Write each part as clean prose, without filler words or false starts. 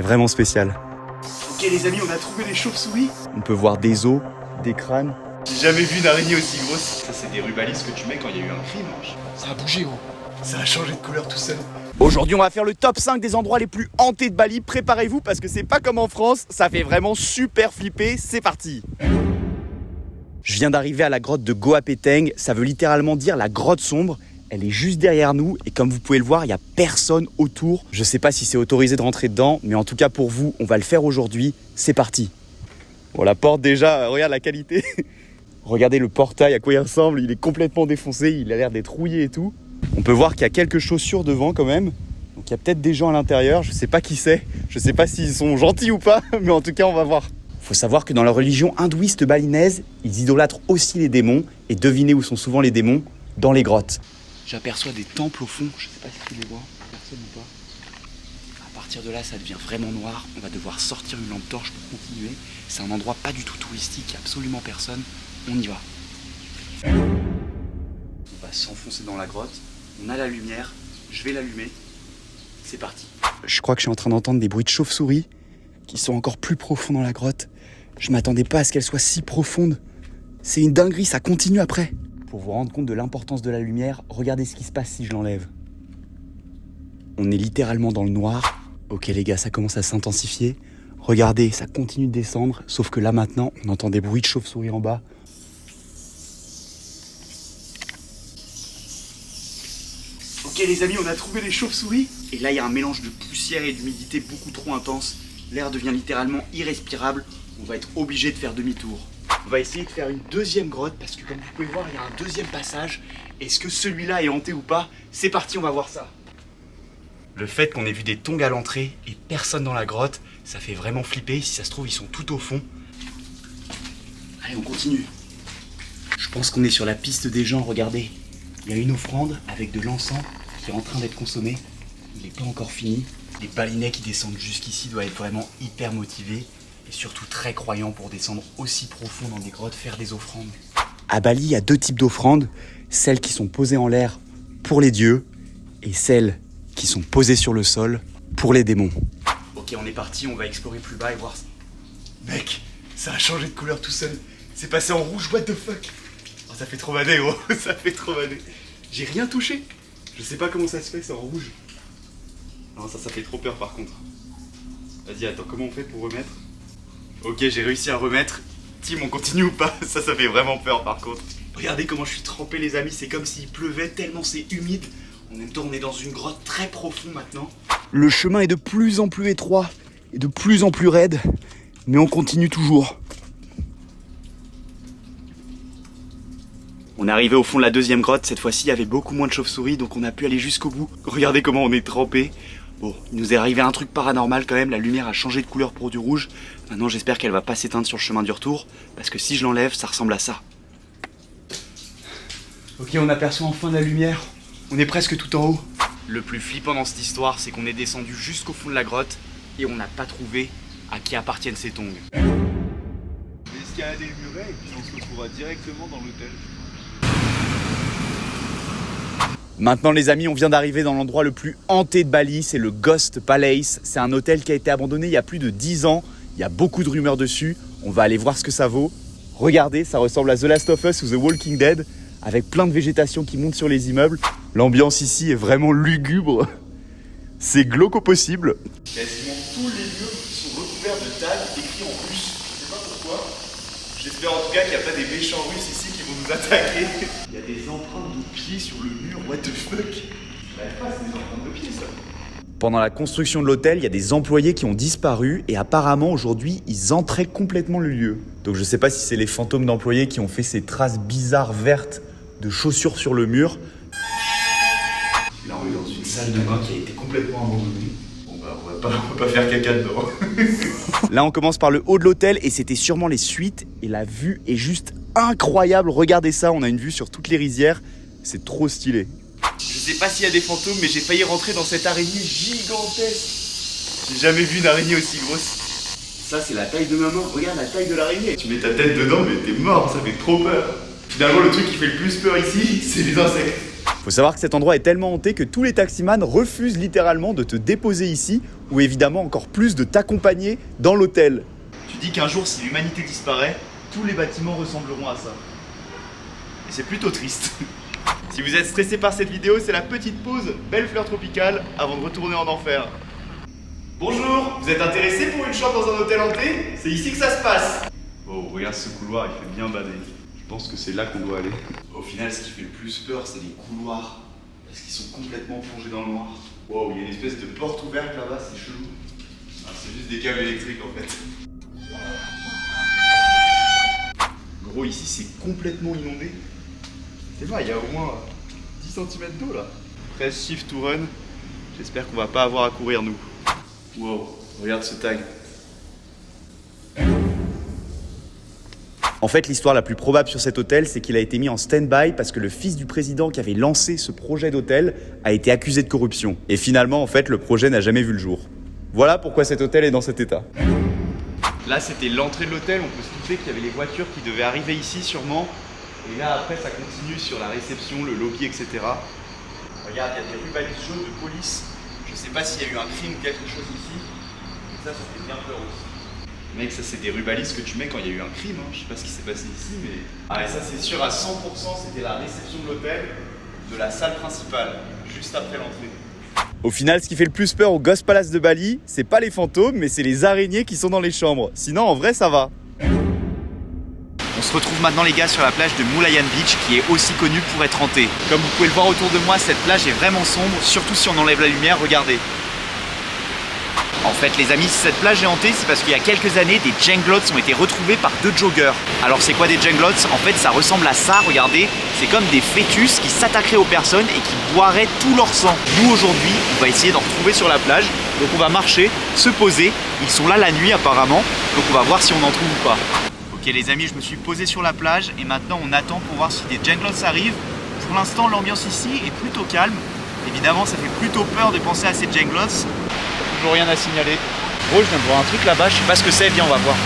C'est vraiment spécial. Ok les amis, on a trouvé les chauves-souris. On peut voir des os, des crânes. J'ai jamais vu une araignée aussi grosse. Ça c'est des rubalises que tu mets quand il y a eu un crime. Ça a bougé gros. Ça a changé de couleur tout seul. Aujourd'hui, on va faire le top 5 des endroits les plus hantés de Bali. Préparez-vous parce que c'est pas comme en France, ça fait vraiment super flipper. C'est parti. Je viens d'arriver à la grotte de Goa Peteng. Ça veut littéralement dire la grotte sombre. Elle est juste derrière nous et comme vous pouvez le voir, il n'y a personne autour. Je sais pas si c'est autorisé de rentrer dedans, mais en tout cas pour vous, on va le faire aujourd'hui. C'est parti. Bon, la porte déjà, regarde la qualité. Regardez le portail, à quoi il ressemble. Il est complètement défoncé, il a l'air d'être rouillé et tout. On peut voir qu'il y a quelques chaussures devant quand même. Donc il y a peut-être des gens à l'intérieur, je sais pas qui c'est. Je sais pas s'ils sont gentils ou pas, mais en tout cas on va voir. Faut savoir que dans la religion hindouiste balinaise, ils idolâtrent aussi les démons. Et devinez où sont souvent les démons? Dans les grottes. J'aperçois des temples au fond, je sais pas si tu les vois, personne ou pas. À partir de là, ça devient vraiment noir. On va devoir sortir une lampe torche pour continuer. C'est un endroit pas du tout touristique, il y a absolument personne. On y va. On va s'enfoncer dans la grotte. On a la lumière, je vais l'allumer. C'est parti. Je crois que je suis en train d'entendre des bruits de chauves-souris qui sont encore plus profonds dans la grotte. Je m'attendais pas à ce qu'elles soient si profondes. C'est une dinguerie, ça continue après. Pour vous rendre compte de l'importance de la lumière, regardez ce qui se passe si je l'enlève. On est littéralement dans le noir. Ok les gars, ça commence à s'intensifier. Regardez, ça continue de descendre, sauf que là maintenant, on entend des bruits de chauves-souris en bas. Ok les amis, on a trouvé les chauves-souris. Et là, il y a un mélange de poussière et d'humidité beaucoup trop intense. L'air devient littéralement irrespirable. On va être obligé de faire demi-tour. On va essayer de faire une deuxième grotte parce que comme vous pouvez voir, il y a un deuxième passage. Est-ce que celui-là est hanté ou pas? C'est parti, on va voir ça. Le fait qu'on ait vu des tongs à l'entrée et personne dans la grotte, ça fait vraiment flipper. Si ça se trouve, ils sont tout au fond. Allez, on continue. Je pense qu'on est sur la piste des gens, regardez. Il y a une offrande avec de l'encens qui est en train d'être consommé. Il n'est pas encore fini. Les balinais qui descendent jusqu'ici doivent être vraiment hyper motivés et surtout très croyants pour descendre aussi profond dans des grottes, faire des offrandes. À Bali, il y a deux types d'offrandes. Celles qui sont posées en l'air pour les dieux et celles qui sont posées sur le sol pour les démons. Ok, on est parti, on va explorer plus bas et voir. Mec, ça a changé de couleur tout seul. C'est passé en rouge, what the fuck. Oh, ça fait trop bader gros, ça fait trop bader. J'ai rien touché. Je sais pas comment ça se fait, c'est en rouge. Non, ça fait trop peur par contre. Vas-y, attends, comment on fait pour remettre? Ok, j'ai réussi à remettre. Tim, on continue ou pas? Ça fait vraiment peur par contre. Regardez comment je suis trempé les amis, c'est comme s'il pleuvait tellement c'est humide. En même temps, on est dans une grotte très profonde maintenant. Le chemin est de plus en plus étroit et de plus en plus raide, mais on continue toujours. On est arrivé au fond de la deuxième grotte, cette fois-ci il y avait beaucoup moins de chauves-souris donc on a pu aller jusqu'au bout. Regardez comment on est trempé. Bon, il nous est arrivé un truc paranormal quand même, la lumière a changé de couleur pour du rouge. Maintenant j'espère qu'elle va pas s'éteindre sur le chemin du retour, parce que si je l'enlève, ça ressemble à ça. Ok, on aperçoit enfin la lumière, on est presque tout en haut. Le plus flippant dans cette histoire, c'est qu'on est descendu jusqu'au fond de la grotte et on n'a pas trouvé à qui appartiennent ces tongs. Je vais escalader le muret et puis on se retrouvera directement dans l'hôtel. Maintenant les amis, on vient d'arriver dans l'endroit le plus hanté de Bali, c'est le Ghost Palace. C'est un hôtel qui a été abandonné il y a plus de 10 ans. Il y a beaucoup de rumeurs dessus. On va aller voir ce que ça vaut. Regardez, ça ressemble à The Last of Us ou The Walking Dead, avec plein de végétation qui monte sur les immeubles. L'ambiance ici est vraiment lugubre. C'est glauque au possible. Quasiment tous les murs sont recouverts de tags écrits en russe. Je sais pas pourquoi. J'espère en tout cas qu'il n'y a pas des méchants russes ici qui vont nous attaquer. Il y a des empreintes de pieds sur le mur, what the fuck. Je savais pas, c'est des empreintes de pieds ça. Pendant la construction de l'hôtel, il y a des employés qui ont disparu et apparemment aujourd'hui, ils entraient complètement le lieu. Donc je sais pas si c'est les fantômes d'employés qui ont fait ces traces bizarres vertes de chaussures sur le mur. Là on est dans une salle de bain qui a été complètement abandonnée. Bon bah on va pas faire caca dedans. Là on commence par le haut de l'hôtel et c'était sûrement les suites et la vue est juste incroyable. Regardez ça, on a une vue sur toutes les rizières, c'est trop stylé. Je sais pas s'il y a des fantômes mais j'ai failli rentrer dans cette araignée gigantesque. J'ai jamais vu une araignée aussi grosse. Ça c'est la taille de ma main, regarde la taille de l'araignée. Tu mets ta tête dedans mais t'es mort, ça fait trop peur. Finalement le truc qui fait le plus peur ici, c'est les insectes. Faut savoir que cet endroit est tellement hanté que tous les taximans refusent littéralement de te déposer ici. ou évidemment encore plus de t'accompagner dans l'hôtel. Tu dis qu'un jour, si l'humanité disparaît, tous les bâtiments ressembleront à ça. Et c'est plutôt triste. Si vous êtes stressé par cette vidéo, c'est la petite pause Belle Fleur Tropicale avant de retourner en enfer. Bonjour, vous êtes intéressé pour une chambre dans un hôtel hanté? C'est ici que ça se passe. Oh, regarde ce couloir, il fait bien bader. Je pense que c'est là qu'on doit aller. Au final, ce qui fait le plus peur, c'est les couloirs. Parce qu'ils sont complètement plongés dans le noir. Wow, il y a une espèce de porte ouverte là-bas, c'est chelou. Ah, c'est juste des câbles électriques en fait. Gros, ici c'est complètement inondé. C'est vrai, il y a au moins 10 cm d'eau là. Press shift to run. J'espère qu'on va pas avoir à courir nous. Wow, regarde ce tag. En fait, l'histoire la plus probable sur cet hôtel, c'est qu'il a été mis en stand-by parce que le fils du président qui avait lancé ce projet d'hôtel a été accusé de corruption. Et finalement, en fait, le projet n'a jamais vu le jour. Voilà pourquoi cet hôtel est dans cet état. Là, c'était l'entrée de l'hôtel. On peut se douter qu'il y avait les voitures qui devaient arriver ici sûrement. Et là, après, ça continue sur la réception, le lobby, etc. Regarde, il y a des rubalises jaunes de police. Je sais pas s'il y a eu un crime ou quelque chose ici. Et ça fait bien peur aussi. Mec, ça c'est des rubalises que tu mets quand il y a eu un crime, hein. Je sais pas ce qui s'est passé ici, mais... Ah, et ça c'est sûr à 100%, c'était la réception de l'hôtel, de la salle principale, juste après l'entrée. Au final, ce qui fait le plus peur au Ghost Palace de Bali, c'est pas les fantômes, mais c'est les araignées qui sont dans les chambres. Sinon, en vrai, ça va. On se retrouve maintenant les gars sur la plage de Mulayan Beach, qui est aussi connue pour être hantée. Comme vous pouvez le voir autour de moi, cette plage est vraiment sombre, surtout si on enlève la lumière, regardez. En fait les amis, si cette plage est hantée, c'est parce qu'il y a quelques années, des junglots ont été retrouvés par 2 joggers. Alors c'est quoi des junglots? En fait ça ressemble à ça, regardez, c'est comme des fœtus qui s'attaqueraient aux personnes et qui boiraient tout leur sang. Nous aujourd'hui, on va essayer d'en retrouver sur la plage, donc on va marcher, se poser, ils sont là la nuit apparemment, donc on va voir si on en trouve ou pas. Ok les amis, je me suis posé sur la plage et maintenant on attend pour voir si des junglots arrivent. Pour l'instant l'ambiance ici est plutôt calme, évidemment ça fait plutôt peur de penser à ces junglots. Toujours rien à signaler. Gros, je viens de voir un truc là-bas, je sais pas ce que c'est, viens on va voir.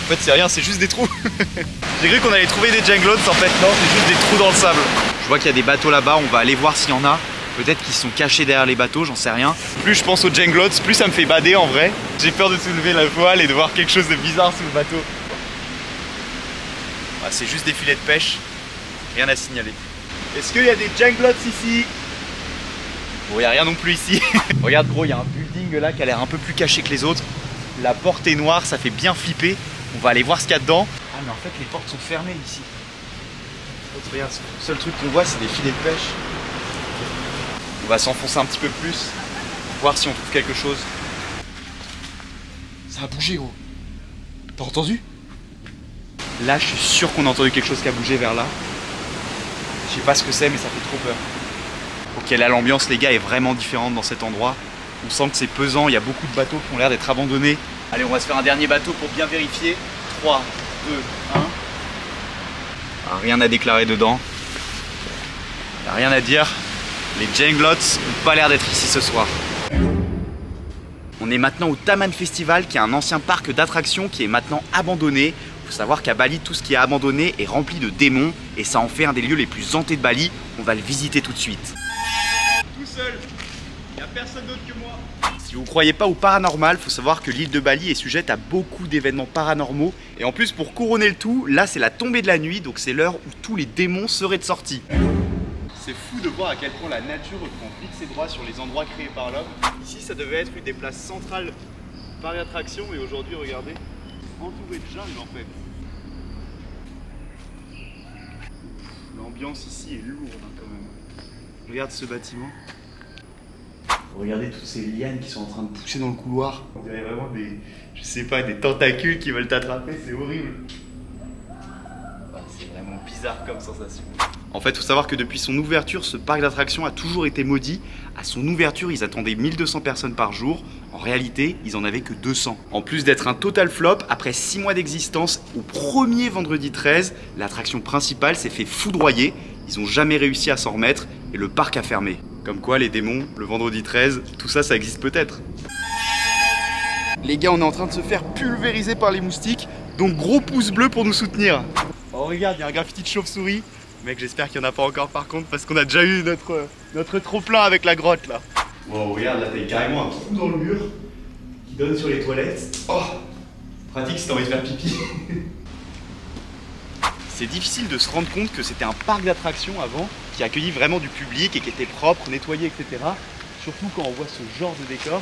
En fait c'est rien, c'est juste des trous. J'ai cru qu'on allait trouver des junglots, en fait non, c'est juste des trous dans le sable. Je vois qu'il y a des bateaux là-bas, on va aller voir s'il y en a. Peut-être qu'ils sont cachés derrière les bateaux, j'en sais rien. Plus je pense aux junglots, plus ça me fait bader en vrai. J'ai peur de soulever la voile et de voir quelque chose de bizarre sous le bateau. Ah, c'est juste des filets de pêche, rien à signaler. Est-ce qu'il y a des junglots ici? Bon, il n'y a rien non plus ici. Regarde gros, il y a un building là qui a l'air un peu plus caché que les autres. La porte est noire, ça fait bien flipper. On va aller voir ce qu'il y a dedans. Ah mais en fait les portes sont fermées ici. Regarde, le seul truc qu'on voit c'est des filets de pêche. On va s'enfoncer un petit peu plus, voir si on trouve quelque chose. Ça a bougé gros. T'as entendu? Là je suis sûr qu'on a entendu quelque chose qui a bougé vers là. Je sais pas ce que c'est mais ça fait trop peur. Ok, là l'ambiance les gars est vraiment différente dans cet endroit. On sent que c'est pesant, il y a beaucoup de bateaux qui ont l'air d'être abandonnés. Allez, on va se faire un dernier bateau pour bien vérifier. 3, 2, 1. Ah, rien à déclarer dedans. Il n'y a rien à dire. Les junglots n'ont pas l'air d'être ici ce soir. On est maintenant au Taman Festival, qui est un ancien parc d'attractions qui est maintenant abandonné. Il faut savoir qu'à Bali, tout ce qui est abandonné est rempli de démons et ça en fait un des lieux les plus hantés de Bali. On va le visiter tout de suite. Tout seul, il n'y a personne d'autre que moi. Si vous ne croyez pas au paranormal, il faut savoir que l'île de Bali est sujette à beaucoup d'événements paranormaux. Et en plus, pour couronner le tout, là c'est la tombée de la nuit, donc c'est l'heure où tous les démons seraient de sortie. C'est fou de voir à quel point la nature reprend vite ses droits sur les endroits créés par l'homme. Ici, ça devait être une des places centrales par attraction, et aujourd'hui, regardez, entouré de jungle en fait. L'ambiance ici est lourde hein, quand même. Regarde ce bâtiment. Regardez toutes ces lianes qui sont en train de pousser dans le couloir. On dirait vraiment des, je sais pas, des tentacules qui veulent t'attraper, c'est horrible. C'est vraiment bizarre comme sensation. En fait, il faut savoir que depuis son ouverture, ce parc d'attractions a toujours été maudit. À son ouverture, ils attendaient 1200 personnes par jour. En réalité, ils en avaient que 200. En plus d'être un total flop, après 6 mois d'existence, au premier vendredi 13, l'attraction principale s'est fait foudroyer. Ils n'ont jamais réussi à s'en remettre et le parc a fermé. Comme quoi, les démons, le vendredi 13, tout ça, ça existe peut-être. Les gars, on est en train de se faire pulvériser par les moustiques. Donc gros pouce bleu pour nous soutenir. Oh regarde, il y a un graffiti de chauve-souris. Mec, j'espère qu'il n'y en a pas encore par contre parce qu'on a déjà eu notre trop plein avec la grotte là. Wow, regarde, là t'as carrément un trou dans le mur qui donne sur les toilettes. Oh, pratique si t'as envie de faire pipi. C'est difficile de se rendre compte que c'était un parc d'attractions avant, qui accueillait vraiment du public et qui était propre, nettoyé, etc. Surtout quand on voit ce genre de décor.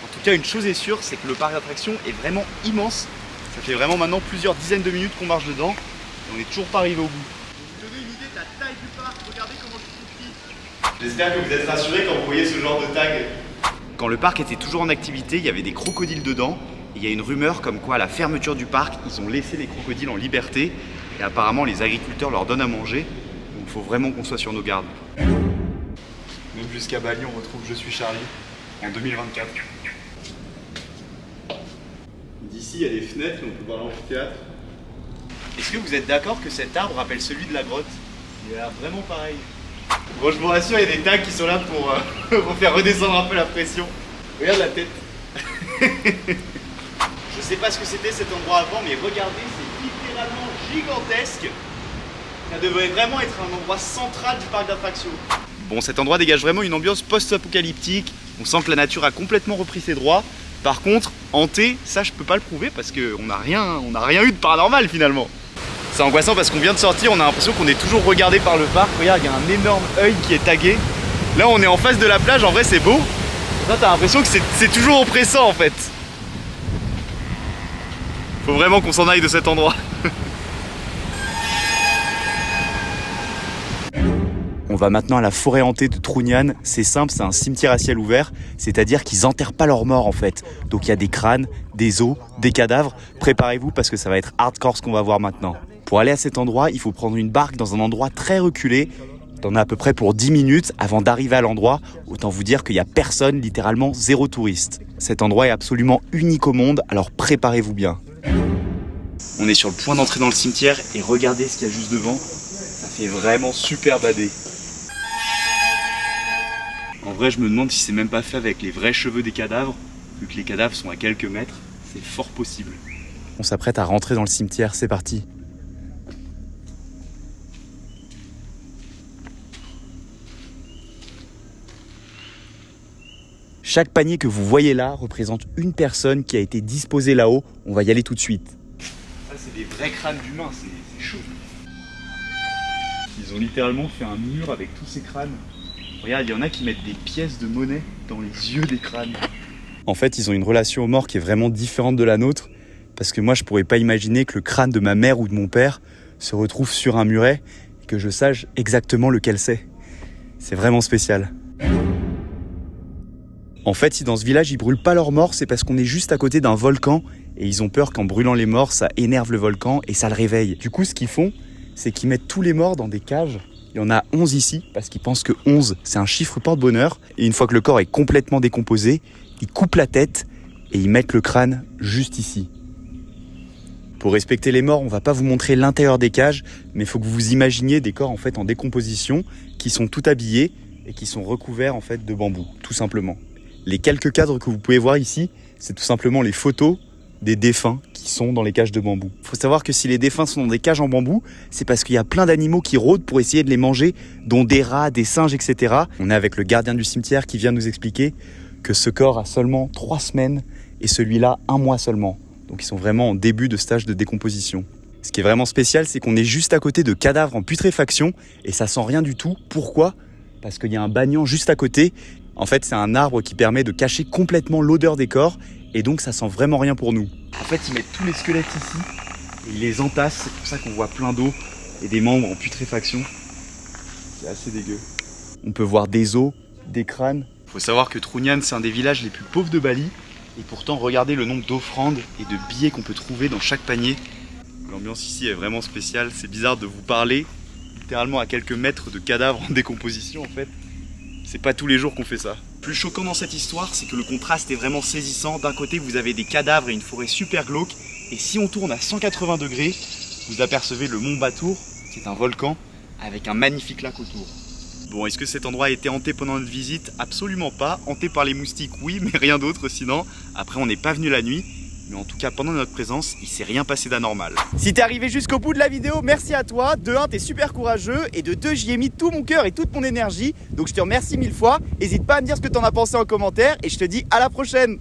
En tout cas, une chose est sûre, c'est que le parc d'attractions est vraiment immense. Ça fait vraiment maintenant plusieurs dizaines de minutes qu'on marche dedans et on n'est toujours pas arrivé au bout. Pour vous donner une idée de la taille du parc, regardez comment c'est petit. J'espère que vous êtes rassurés quand vous voyez ce genre de tag. Quand le parc était toujours en activité, il y avait des crocodiles dedans. Et il y a une rumeur comme quoi à la fermeture du parc, ils ont laissé les crocodiles en liberté. Et apparemment, les agriculteurs leur donnent à manger. Donc il faut vraiment qu'on soit sur nos gardes. Même jusqu'à Bali, on retrouve Je suis Charlie en 2024. D'ici, il y a des fenêtres et on peut voir l'amphithéâtre. Est-ce que vous êtes d'accord que cet arbre rappelle celui de la grotte? Il a l'air vraiment pareil. Bon, je vous rassure, il y a des tags qui sont là pour faire redescendre un peu la pression. Regarde la tête. Je sais pas ce que c'était cet endroit avant, mais regardez, c'est littéralement gigantesque. Ça devrait vraiment être un endroit central du parc d'attractions. Bon, cet endroit dégage vraiment une ambiance post-apocalyptique. On sent que la nature a complètement repris ses droits. Par contre, hanté, ça je peux pas le prouver parce qu'on n'a rien eu de paranormal finalement. C'est angoissant parce qu'on vient de sortir, on a l'impression qu'on est toujours regardé par le parc. Regarde, il y a un énorme œil qui est tagué. Là, on est en face de la plage, en vrai c'est beau. Là, t'as l'impression que c'est toujours oppressant en fait. Faut vraiment qu'on s'en aille de cet endroit. On va maintenant à la forêt hantée de Trunian. C'est simple, c'est un cimetière à ciel ouvert, c'est-à-dire qu'ils enterrent pas leurs morts en fait. Donc il y a des crânes, des os, des cadavres. Préparez-vous parce que ça va être hardcore ce qu'on va voir maintenant. Pour aller à cet endroit, il faut prendre une barque dans un endroit très reculé. T'en as à peu près pour 10 minutes avant d'arriver à l'endroit. Autant vous dire qu'il n'y a personne, littéralement zéro touriste. Cet endroit est absolument unique au monde, alors préparez-vous bien. On est sur le point d'entrer dans le cimetière et regardez ce qu'il y a juste devant. Ça fait vraiment super badé. En vrai, je me demande si c'est même pas fait avec les vrais cheveux des cadavres, vu que les cadavres sont à quelques mètres, c'est fort possible. On s'apprête à rentrer dans le cimetière, c'est parti. Chaque panier que vous voyez là représente une personne qui a été disposée là-haut. On va y aller tout de suite. Ça, c'est des vrais crânes d'humains, c'est chaud. Ils ont littéralement fait un mur avec tous ces crânes. Regarde, il y en a qui mettent des pièces de monnaie dans les yeux des crânes. En fait, ils ont une relation aux morts qui est vraiment différente de la nôtre. Parce que moi, je pourrais pas imaginer que le crâne de ma mère ou de mon père se retrouve sur un muret et que je sache exactement lequel c'est. C'est vraiment spécial. En fait, si dans ce village, ils brûlent pas leurs morts, c'est parce qu'on est juste à côté d'un volcan et ils ont peur qu'en brûlant les morts, ça énerve le volcan et ça le réveille. Du coup, ce qu'ils font, c'est qu'ils mettent tous les morts dans des cages. Il y en a 11 ici, parce qu'ils pensent que 11, c'est un chiffre porte-bonheur. Et une fois que le corps est complètement décomposé, ils coupent la tête et ils mettent le crâne juste ici. Pour respecter les morts, on va pas vous montrer l'intérieur des cages, mais il faut que vous vous imaginiez des corps en fait en décomposition, qui sont tout habillés et qui sont recouverts en fait de bambou, tout simplement. Les quelques cadres que vous pouvez voir ici, c'est tout simplement les photos des défunts qui sont dans les cages de bambou. Il faut savoir que si les défunts sont dans des cages en bambou, c'est parce qu'il y a plein d'animaux qui rôdent pour essayer de les manger, dont des rats, des singes, etc. On est avec le gardien du cimetière qui vient nous expliquer que ce corps a seulement 3 semaines et celui-là 1 mois seulement. Donc ils sont vraiment en début de stage de décomposition. Ce qui est vraiment spécial, c'est qu'on est juste à côté de cadavres en putréfaction et ça sent rien du tout. Pourquoi ? Parce qu'il y a un banyan juste à côté. En fait, c'est un arbre qui permet de cacher complètement l'odeur des corps et donc ça sent vraiment rien pour nous. En fait, ils mettent tous les squelettes ici et ils les entassent. C'est pour ça qu'on voit plein d'eau et des membres en putréfaction. C'est assez dégueu. On peut voir des os, des crânes. Faut savoir que Trunian, c'est un des villages les plus pauvres de Bali. Et pourtant, regardez le nombre d'offrandes et de billets qu'on peut trouver dans chaque panier. L'ambiance ici est vraiment spéciale. C'est bizarre de vous parler littéralement à quelques mètres de cadavres en décomposition en fait. C'est pas tous les jours qu'on fait ça. Plus choquant dans cette histoire, c'est que le contraste est vraiment saisissant. D'un côté, vous avez des cadavres et une forêt super glauque. Et si on tourne à 180 degrés, vous apercevez le mont Batour, qui est un volcan, avec un magnifique lac autour. Bon, est-ce que cet endroit a été hanté pendant notre visite? Absolument pas. Hanté par les moustiques, oui, mais rien d'autre sinon. Après, on n'est pas venu la nuit. Mais en tout cas, pendant notre présence, il s'est rien passé d'anormal. Si t'es arrivé jusqu'au bout de la vidéo, merci à toi. De 1, t'es super courageux. Et de 2, j'y ai mis tout mon cœur et toute mon énergie. Donc je te remercie 1000 fois. N'hésite pas à me dire ce que t'en as pensé en commentaire. Et je te dis à la prochaine.